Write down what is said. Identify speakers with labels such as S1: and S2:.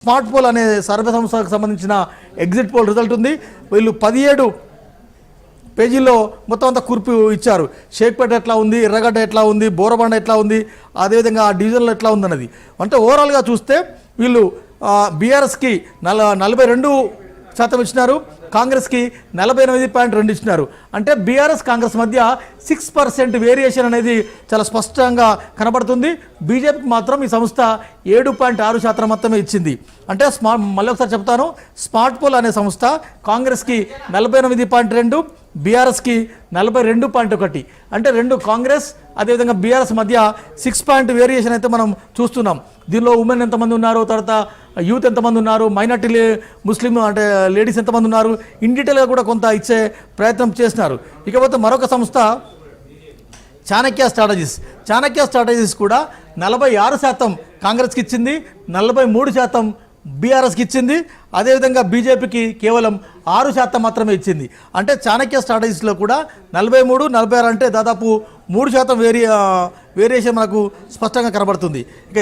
S1: Smart pole అనే survey సంస్థకు సంబంధించిన ఎగ్జిట్ పోల్ రిజల్ట్ ఉంది. వీళ్ళు 17 పేజీల్లో మొత్తం అంతా కూర్పు ఇచ్చారు. షేక్పేట ఎట్లా ఉంది, ఎర్రగడ్డ ఎట్లా ఉంది, బోరబండ ఎట్లా ఉంది, అదేవిధంగా ఆ డివిజన్లో ఎట్లా ఉందన్నది. అంటే ఓవరాల్గా చూస్తే వీళ్ళు బీఆర్ఎస్కి 42% ఇచ్చినారు, కాంగ్రెస్కి 48.2 ఇచ్చినారు. అంటే బీఆర్ఎస్ కాంగ్రెస్ మధ్య 6% వేరియేషన్ అనేది చాలా స్పష్టంగా కనబడుతుంది. బీజేపీకి మాత్రం ఈ సంస్థ 7.6% మాత్రమే ఇచ్చింది. అంటే మళ్ళీ ఒకసారి చెప్తాను, స్మార్ట్ పోల్ అనే సంస్థ కాంగ్రెస్కి 48.2, బీఆర్ఎస్కి 42.1. అంటే రెండు కాంగ్రెస్ అదేవిధంగా బీఆర్ఎస్ మధ్య 6 పాయింట్ వేరియేషన్ అయితే మనం చూస్తున్నాం. దీనిలో ఉమెన్ ఎంతమంది ఉన్నారు, తర్వాత యూత్ ఎంతమంది ఉన్నారు, మైనార్టీ ముస్లిం అంటే లేడీస్ ఎంతమంది ఉన్నారు, ఇన్ డీటెయిల్గా కూడా కొంత ఇచ్చే ప్రయత్నం చేస్తున్నారు. ఇకపోతే మరొక సంస్థ చాణక్య స్ట్రాటజీస్ కూడా 46% కాంగ్రెస్కి ఇచ్చింది, 43% బీఆర్ఎస్కి ఇచ్చింది. అదేవిధంగా బీజేపీకి కేవలం 6% మాత్రమే ఇచ్చింది. అంటే చాణక్య స్ట్రాటజీస్లో కూడా 43, 46 అంటే దాదాపు 3% వేరియేషన్ మనకు స్పష్టంగా కనబడుతుంది. ఇక